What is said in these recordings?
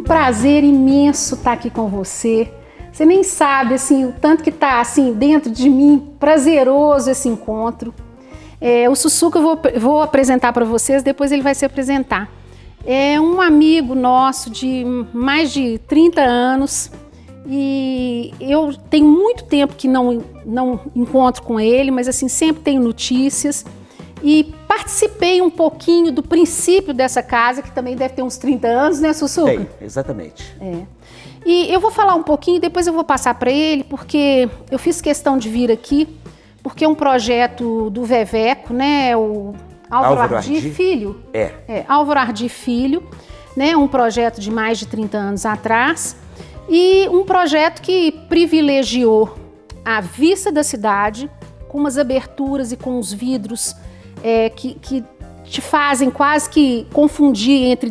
prazer imenso estar aqui com você. Você nem sabe assim, o tanto que está assim, dentro de mim, prazeroso esse encontro. O Sussuca eu vou apresentar para vocês, depois ele vai se apresentar. É um amigo nosso de mais de 30 anos e eu tenho muito tempo que não encontro com ele, mas assim, sempre tenho notícias. E participei um pouquinho do princípio dessa casa, que também deve ter uns 30 anos, né, Sussuca? Tem, exatamente. E eu vou falar um pouquinho, depois eu vou passar para ele, porque eu fiz questão de vir aqui, porque é um projeto do Veveco, né, o Álvaro Ardi Filho. Álvaro Ardi Filho, né, um projeto de mais de 30 anos atrás, e um projeto que privilegiou a vista da cidade, com umas aberturas e com os vidros que te fazem quase que confundir entre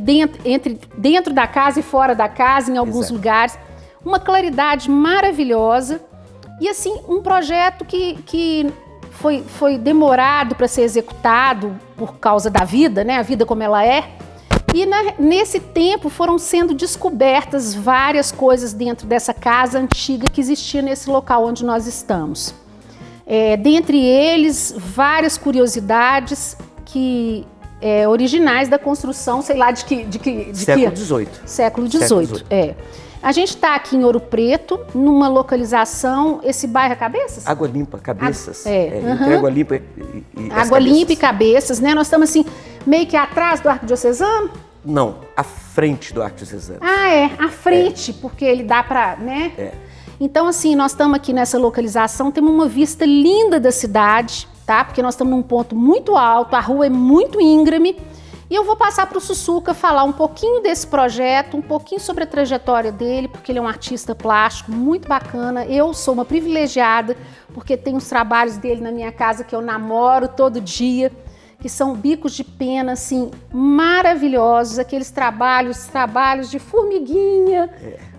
dentro da casa e fora da casa, em alguns lugares. Uma claridade maravilhosa e assim, um projeto que foi demorado para ser executado por causa da vida, né? A vida como ela é. E nesse tempo foram sendo descobertas várias coisas dentro dessa casa antiga que existia nesse local onde nós estamos. Dentre eles, várias curiosidades que originais da construção, sei lá de que Século XVIII. Século XVIII. A gente está aqui em Ouro Preto, numa localização, esse bairro é Cabeças? Água Limpa, Cabeças. Entre Água Limpa e Água Limpa e Cabeças, né? Nós estamos assim, meio que atrás do Arquidiocesano? Não, à frente do Arquidiocesano. À frente, porque ele dá para, né? Então, assim, nós estamos aqui nessa localização, temos uma vista linda da cidade, tá? Porque nós estamos num ponto muito alto, a rua é muito íngreme. E eu vou passar para o Sussuca falar um pouquinho desse projeto, um pouquinho sobre a trajetória dele, porque ele é um artista plástico muito bacana. Eu sou uma privilegiada, porque tem os trabalhos dele na minha casa que eu namoro todo dia, que são bicos de pena, assim, maravilhosos, aqueles trabalhos de formiguinha,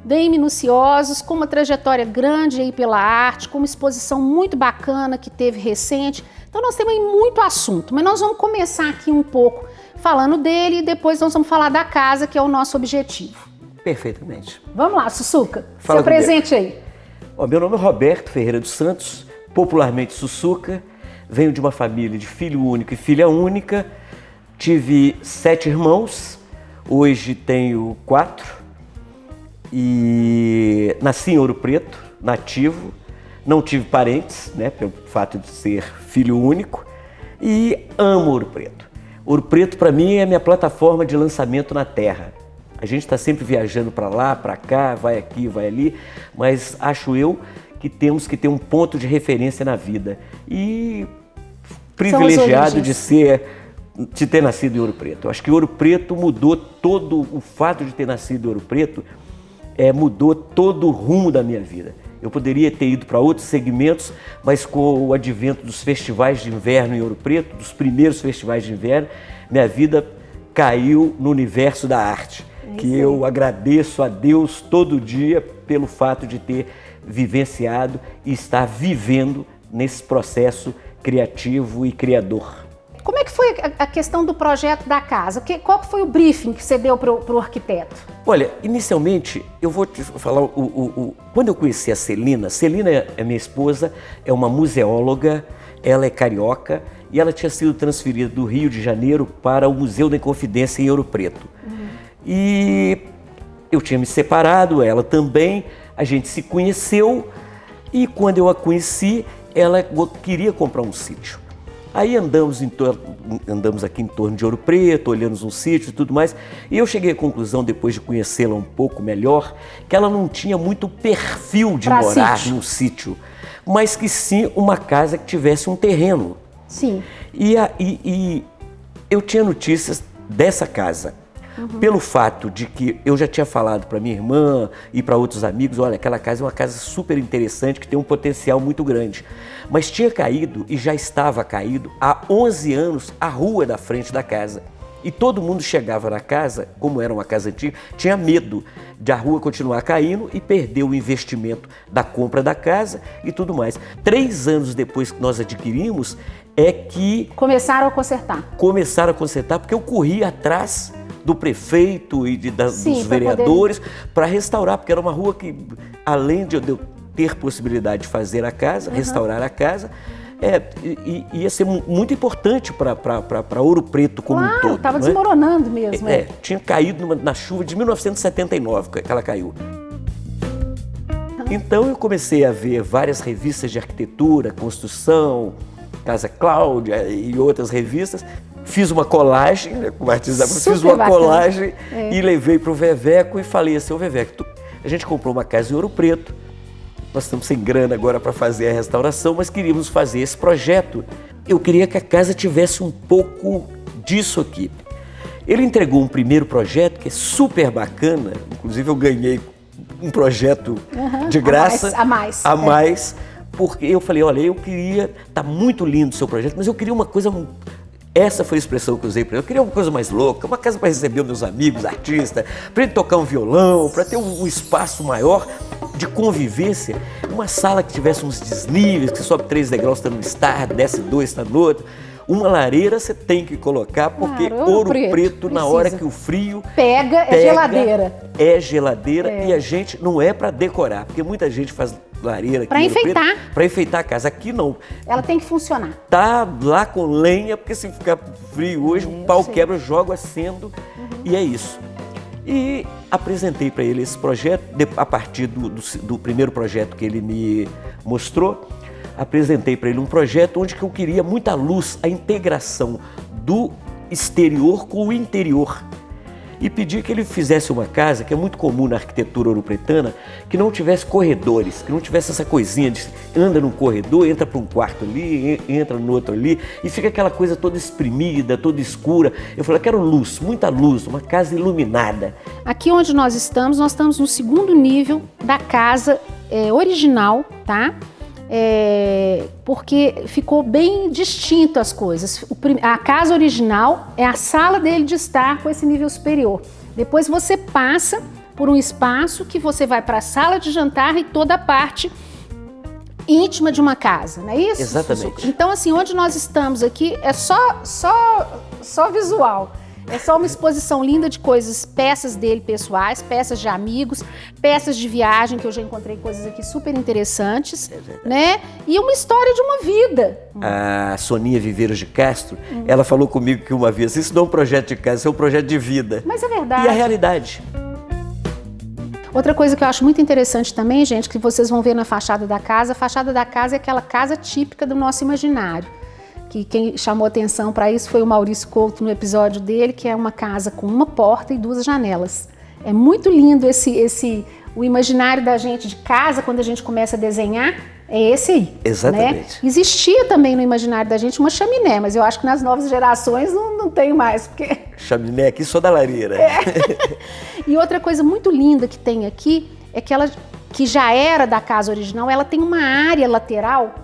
bem minuciosos, com uma trajetória grande aí pela arte, com uma exposição muito bacana que teve recente. Então nós temos aí muito assunto, mas nós vamos começar aqui um pouco falando dele e depois nós vamos falar da casa, que é o nosso objetivo. Perfeitamente. Vamos lá, Sussuca, Fala se apresente aí. Meu nome é Roberto Ferreira dos Santos, popularmente Sussuca. Venho de uma família de filho único e filha única. Tive 7 irmãos, hoje tenho 4. E nasci em Ouro Preto, nativo. Não tive parentes, né, pelo fato de ser filho único. E amo Ouro Preto. Ouro Preto, para mim, é a minha plataforma de lançamento na Terra. A gente está sempre viajando para lá, para cá, vai aqui, vai ali, mas acho eu que temos que ter um ponto de referência na vida. E privilegiado de ter nascido em Ouro Preto. Eu acho que Ouro Preto mudou todo, o fato de ter nascido em Ouro Preto mudou todo o rumo da minha vida. Eu poderia ter ido para outros segmentos, mas com o advento dos festivais de inverno em Ouro Preto, dos primeiros festivais de inverno, minha vida caiu no universo da arte. Que eu agradeço a Deus todo dia pelo fato de ter vivenciado e estar vivendo nesse processo criativo e criador. Como é que foi a questão do projeto da casa? Qual foi o briefing que você deu para o arquiteto? Olha, inicialmente, eu vou te falar, quando eu conheci a Celina é minha esposa, é uma museóloga, ela é carioca e ela tinha sido transferida do Rio de Janeiro para o Museu da Inconfidência em Ouro Preto. E eu tinha me separado, ela também, a gente se conheceu e quando eu a conheci, ela queria comprar um sítio. Aí andamos aqui em torno de Ouro Preto, olhamos um sítio e tudo mais, e eu cheguei à conclusão, depois de conhecê-la um pouco melhor, que ela não tinha muito perfil de morar num sítio, mas que sim uma casa que tivesse um terreno. Sim. E eu tinha notícias dessa casa. Pelo fato de que eu já tinha falado para minha irmã e para outros amigos, olha, aquela casa é uma casa super interessante, que tem um potencial muito grande. Mas tinha caído e já estava caído há 11 anos a rua da frente da casa. E todo mundo chegava na casa, como era uma casa antiga, tinha medo de a rua continuar caindo e perder o investimento da compra da casa e tudo mais. 3 anos depois que nós adquirimos, é que... Começaram a consertar. Começaram a consertar, porque eu corri atrás do prefeito e dos vereadores para restaurar, porque era uma rua que, além de eu ter possibilidade de fazer a casa, restaurar a casa, ia ser muito importante para Ouro Preto como um todo. Estava desmoronando mesmo. Tinha caído na chuva de 1979 que ela caiu. Então eu comecei a ver várias revistas de arquitetura, construção, Casa Cláudia e outras revistas. Fiz uma colagem, né, como artista, fiz uma colagem e levei para o Veveco e falei assim: ô Veveco, a gente comprou uma casa em Ouro Preto, nós estamos sem grana agora para fazer a restauração, mas queríamos fazer esse projeto. Eu queria que a casa tivesse um pouco disso aqui. Ele entregou um primeiro projeto que é super bacana, inclusive eu ganhei um projeto de graça, a mais, porque eu falei, olha, eu queria, tá muito lindo o seu projeto, mas eu queria uma coisa, essa foi a expressão que eu usei para ele, eu queria uma coisa mais louca, uma casa para receber os meus amigos, artistas, para ele tocar um violão, para ter um espaço maior de convivência, uma sala que tivesse uns desníveis, que você sobe 3 degraus, está num estar, desce 2, está no outro. Uma lareira você tem que colocar, porque Ouro Preto na hora que o frio pega, é geladeira. É geladeira e a gente não é para decorar, porque muita gente faz lareira para enfeitar. Para enfeitar a casa. Aqui não. Ela tem que funcionar. Tá lá com lenha, porque se ficar frio hoje, o pau quebra, jogo acendo e é isso. E apresentei para ele esse projeto, a partir do primeiro projeto que ele me mostrou. Apresentei para ele um projeto onde que eu queria muita luz, a integração do exterior com o interior. E pedi que ele fizesse uma casa, que é muito comum na arquitetura ouropretana, que não tivesse corredores, que não tivesse essa coisinha de anda num corredor, entra para um quarto ali, entra no outro ali, e fica aquela coisa toda espremida, toda escura. Eu falei, eu quero luz, muita luz, uma casa iluminada. Aqui onde nós estamos no segundo nível da casa original, tá? Porque ficou bem distinto as coisas. A casa original é a sala dele de estar com esse nível superior. Depois você passa por um espaço que você vai para a sala de jantar e toda a parte íntima de uma casa, não é isso? Exatamente. Então, assim, onde nós estamos aqui é só visual. É só uma exposição linda de coisas, peças dele pessoais, peças de amigos, peças de viagem, que eu já encontrei coisas aqui super interessantes, né? E uma história de uma vida. A Soninha Viveiros de Castro, ela falou comigo que uma vez, isso não é um projeto de casa, isso é um projeto de vida. Mas é verdade. E a realidade. Outra coisa que eu acho muito interessante também, gente, que vocês vão ver na fachada da casa, a fachada da casa é aquela casa típica do nosso imaginário. Que quem chamou atenção para isso foi o Maurício Couto no episódio dele, que é uma casa com uma porta e 2 janelas. É muito lindo o imaginário da gente de casa, quando a gente começa a desenhar, é esse aí. Exatamente. Né? Existia também no imaginário da gente uma chaminé, mas eu acho que nas novas gerações não tem mais, porque... Chaminé aqui só da lareira. E outra coisa muito linda que tem aqui é que ela, que já era da casa original, ela tem uma área lateral.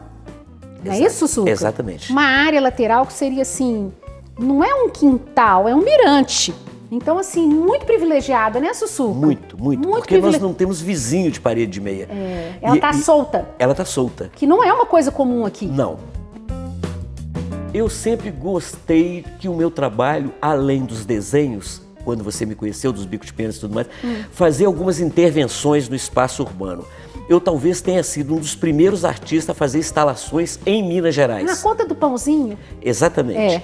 Não é isso, Suca? Exatamente. Uma área lateral que seria assim, não é um quintal, é um mirante. Então, assim, muito privilegiada, né, Sussuca? Muito. Porque nós não temos vizinho de parede de meia. Ela está solta. Ela está solta. Que não é uma coisa comum aqui. Não. Eu sempre gostei que o meu trabalho, além dos desenhos, quando você me conheceu, dos bicos de pênis e tudo mais, fazer algumas intervenções no espaço urbano. Eu talvez tenha sido um dos primeiros artistas a fazer instalações em Minas Gerais. Na conta do pãozinho? Exatamente.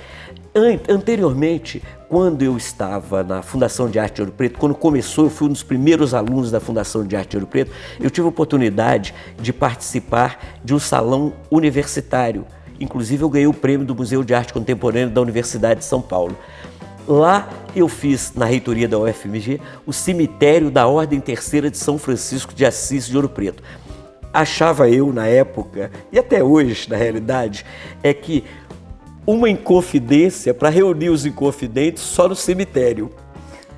Anteriormente, quando eu estava na Fundação de Arte de Ouro Preto, quando começou, eu fui um dos primeiros alunos da Fundação de Arte de Ouro Preto, eu tive a oportunidade de participar de um salão universitário. Inclusive, eu ganhei o prêmio do Museu de Arte Contemporânea da Universidade de São Paulo. Lá eu fiz, na reitoria da UFMG, o cemitério da Ordem Terceira de São Francisco de Assis de Ouro Preto. Achava eu, na época, e até hoje, na realidade, é que uma inconfidência para reunir os inconfidentes só no cemitério.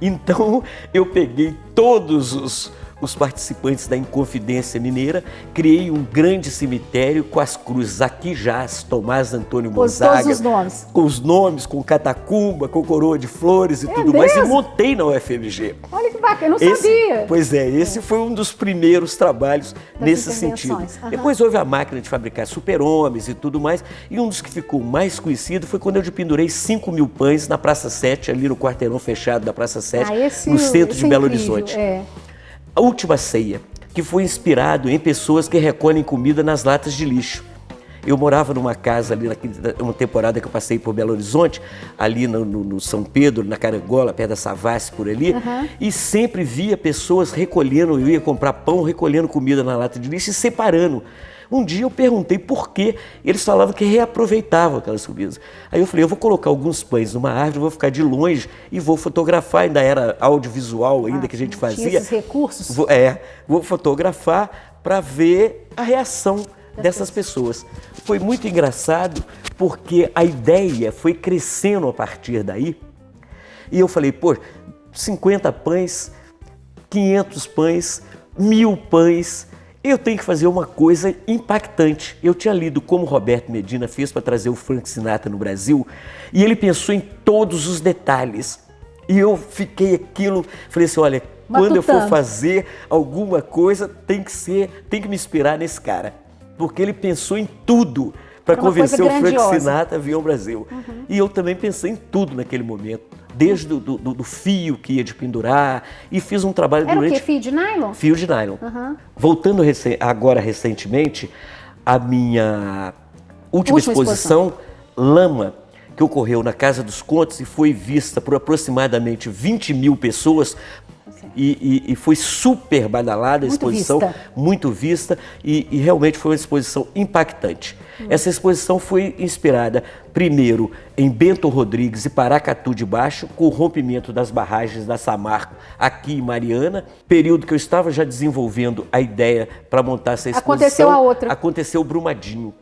Então, eu peguei todos os participantes da Inconfidência Mineira, criei um grande cemitério com as cruzes aqui jaz Tomás Antônio Gonzaga. Todos os nomes. Com os nomes, com catacumba, com coroa de flores e tudo mais, e montei na UFMG. Olha que bacana, eu não sabia. Pois é, esse foi um dos primeiros trabalhos nesse sentido. Depois houve a máquina de fabricar super-homens e tudo mais, e um dos que ficou mais conhecido foi quando eu pendurei 5.000 pães na Praça 7, ali no quarteirão fechado da Praça 7, no centro de Belo Horizonte. A Última Ceia, que foi inspirado em pessoas que recolhem comida nas latas de lixo. Eu morava numa casa ali, uma temporada que eu passei por Belo Horizonte, ali no São Pedro, na Carangola, perto da Savassi, por ali, e sempre via pessoas recolhendo, eu ia comprar pão, recolhendo comida na lata de lixo e separando. Um dia eu perguntei por que eles falavam que reaproveitavam aquelas comidas. Aí eu falei, eu vou colocar alguns pães numa árvore, vou ficar de longe e vou fotografar, ainda era audiovisual ainda que a gente fazia. Tinha esses recursos? Vou fotografar para ver a reação dessas pessoas. Foi muito engraçado porque a ideia foi crescendo a partir daí. E eu falei, pô, 50 pães, 500 pães, 1.000 pães, eu tenho que fazer uma coisa impactante. Eu tinha lido como Roberto Medina fez para trazer o Frank Sinatra no Brasil e ele pensou em todos os detalhes. E eu fiquei aquilo, falei assim, olha, quando eu for fazer alguma coisa, tem que me inspirar nesse cara. Porque ele pensou em tudo para convencer o Frank Sinatra a vir ao Brasil. E eu também pensei em tudo naquele momento, desde do fio que ia de pendurar, e fiz um trabalho durante... Era o quê? Fio de nylon? Fio de nylon. Voltando agora recentemente, a minha última exposição, Lama, que ocorreu na Casa dos Contos e foi vista por aproximadamente 20.000 pessoas, e foi super badalada a exposição, muito vista, e realmente foi uma exposição impactante. Essa exposição foi inspirada, primeiro, em Bento Rodrigues e Paracatu de Baixo, com o rompimento das barragens da Samarco aqui em Mariana, período que eu estava já desenvolvendo a ideia para montar essa exposição. Aconteceu a outra. Aconteceu o Brumadinho.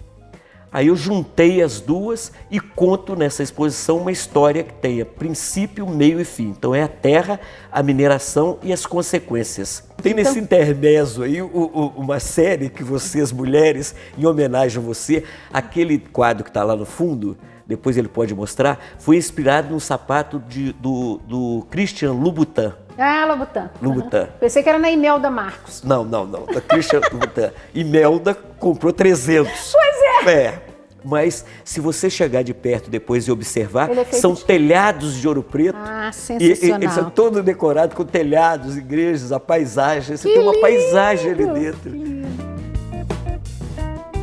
Aí eu juntei as duas e conto nessa exposição uma história que tenha princípio, meio e fim. Então é a terra, a mineração e as consequências. Tem nesse intermezzo aí uma série que vocês, mulheres, em homenagem a você, aquele quadro que está lá no fundo, depois ele pode mostrar, foi inspirado no sapato do Christian Louboutin. Ah, Louboutin. Louboutin. Pensei que era na Imelda Marcos. Não, da Christian Louboutin. Imelda comprou 300. Pois é. Mas se você chegar de perto depois e observar, são telhados de Ouro Preto. Ah, sensacional. E eles são todos decorados com telhados, igrejas, a paisagem. Você tem uma paisagem ali dentro.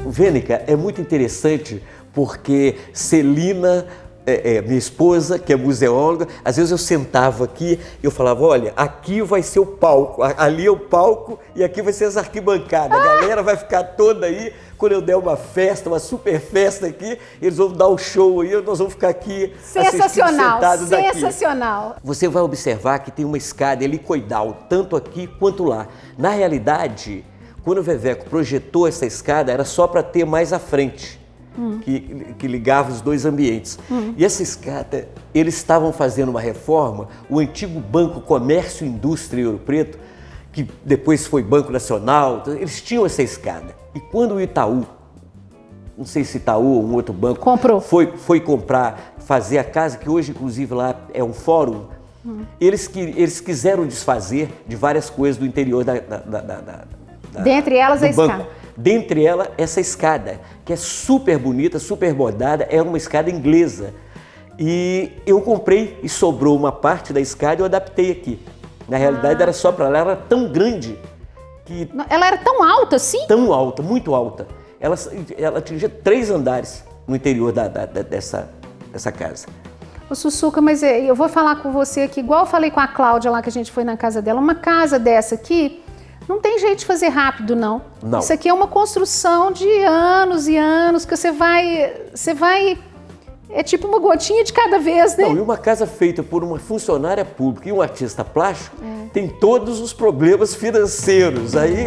Vênica, é muito interessante porque Celina, minha esposa, que é museóloga, às vezes eu sentava aqui e eu falava, olha, aqui vai ser o palco, ali é o palco e aqui vai ser as arquibancadas. A galera vai ficar toda aí. Quando eu der uma festa, uma super festa aqui, eles vão dar o show aí, nós vamos ficar aqui sentados daqui. Sensacional! Você vai observar que tem uma escada helicoidal, tanto aqui quanto lá. Na realidade, quando o Veveco projetou essa escada, era só para ter mais à frente, que ligava os dois ambientes. E essa escada, eles estavam fazendo uma reforma, o antigo Banco Comércio e Indústria em Ouro Preto, que depois foi Banco Nacional, eles tinham essa escada. E quando o Itaú, não sei se Itaú ou um outro banco, foi comprar, fazer a casa, que hoje inclusive lá é um fórum, eles quiseram desfazer de várias coisas do interior dentre elas a escada. Dentre elas essa escada, que é super bonita, super bordada, é uma escada inglesa. E eu comprei e sobrou uma parte da escada e eu adaptei aqui. Na realidade era só para lá, ela era tão grande que... Ela era tão alta assim? Tão alta, muito alta. Ela atingia 3 andares no interior dessa casa. Ô Sussuca, mas eu vou falar com você aqui, igual eu falei com a Cláudia lá, que a gente foi na casa dela. Uma casa dessa aqui, não tem jeito de fazer rápido, não. Isso aqui é uma construção de anos e anos, que você vai... É tipo uma gotinha de cada vez, né? Não, e uma casa feita por uma funcionária pública e um artista plástico tem todos os problemas financeiros. Aí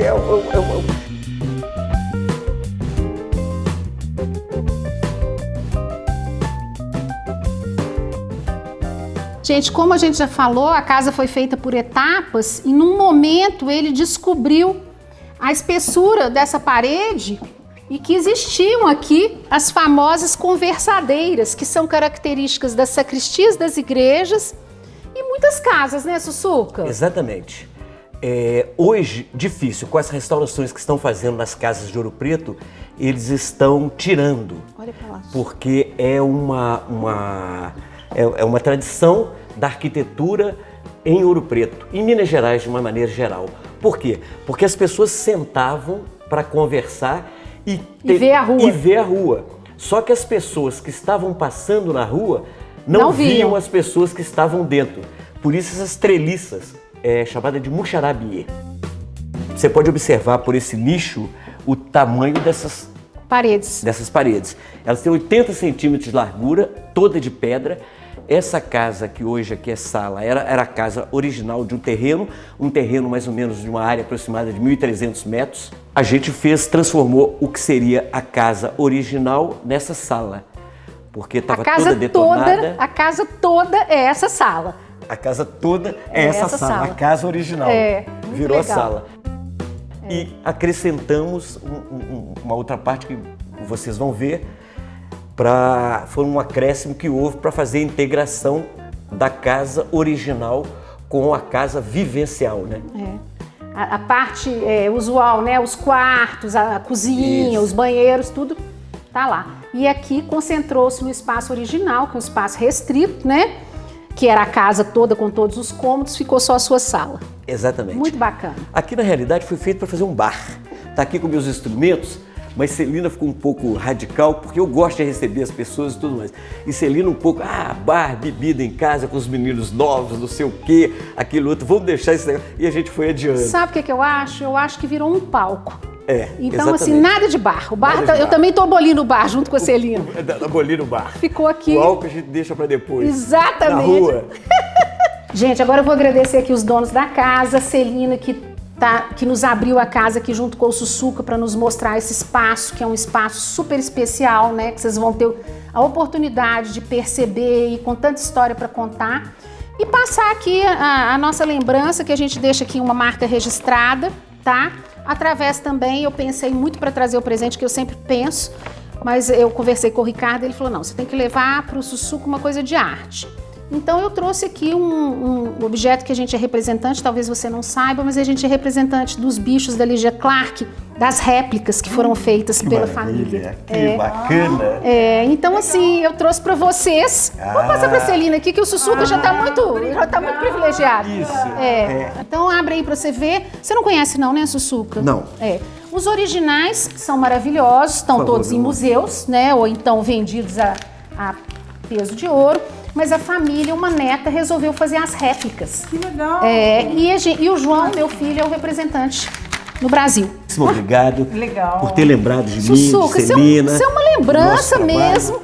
Gente, como a gente já falou, a casa foi feita por etapas e num momento ele descobriu a espessura dessa parede e que existiam aqui as famosas conversadeiras, que são características das sacristias das igrejas e muitas casas, né, Sussuca? Exatamente. Hoje, difícil, com as restaurações que estão fazendo nas casas de Ouro Preto, eles estão tirando. Olha pra lá. Porque é uma tradição da arquitetura em Ouro Preto, em Minas Gerais de uma maneira geral. Por quê? Porque as pessoas sentavam para conversar e ver a rua. Só que as pessoas que estavam passando na rua não viam as pessoas que estavam dentro. Por isso essas treliças, chamada de muxarabiê. Você pode observar por esse nicho o tamanho dessas paredes. Elas têm 80 centímetros de largura, toda de pedra. Essa casa que hoje aqui é sala era a casa original de um terreno mais ou menos de uma área aproximada de 1.300 metros. A gente transformou o que seria a casa original nessa sala, porque estava toda detonada. A casa toda é essa sala. A casa toda é essa sala, a casa original. Virou legal. A sala. E acrescentamos uma outra parte que vocês vão ver, foi um acréscimo que houve para fazer a integração da casa original com a casa vivencial, né? A parte usual, né? Os quartos, a cozinha, os banheiros, tudo tá lá. E aqui concentrou-se no espaço original, que é um espaço restrito, né? Que era a casa toda com todos os cômodos, ficou só a sua sala. Exatamente. Muito bacana. Aqui, na realidade, foi feito para fazer um bar. Tá aqui com meus instrumentos, mas Celina ficou um pouco radical, porque eu gosto de receber as pessoas e tudo mais. E Celina um pouco, bar, bebida em casa com os meninos novos, não sei o quê, aquilo outro, vamos deixar isso aí. E a gente foi adiante. Sabe o que eu acho? Eu acho que virou um palco. Então, exatamente. Assim, nada de bar. O bar eu também tô abolindo o bar junto com a Celina. Abolindo o bar. Ficou aqui. O álcool a gente deixa para depois. Exatamente. Na rua. Gente, agora eu vou agradecer aqui os donos da casa, a Celina, que nos abriu a casa aqui junto com o Sussuca para nos mostrar esse espaço, que é um espaço super especial, né? Que vocês vão ter a oportunidade de perceber e com tanta história para contar. E passar aqui a nossa lembrança, que a gente deixa aqui uma marca registrada, tá? Através também, eu pensei muito para trazer o presente, que eu sempre penso, mas eu conversei com o Ricardo e ele falou, não, você tem que levar para o Sussuca uma coisa de arte. Então eu trouxe aqui um objeto que a gente é representante, talvez você não saiba, mas a gente é representante dos bichos da Lígia Clark, das réplicas que foram feitas pela família. Que bacana! Então assim, eu trouxe para vocês. Vou passar para a Celina aqui, que o Sussuca já está muito privilegiado. Isso. Então abre aí para você ver. Você não conhece não, né, Sussuca? Não. Os originais são maravilhosos, estão todos em museus, né? Ou então vendidos a peso de ouro. Mas a família, uma neta, resolveu fazer as réplicas. Que legal! E o João, meu filho, é o representante no Brasil. Obrigado por ter lembrado de mim, Sussuca, de Celina. Isso é uma lembrança mesmo.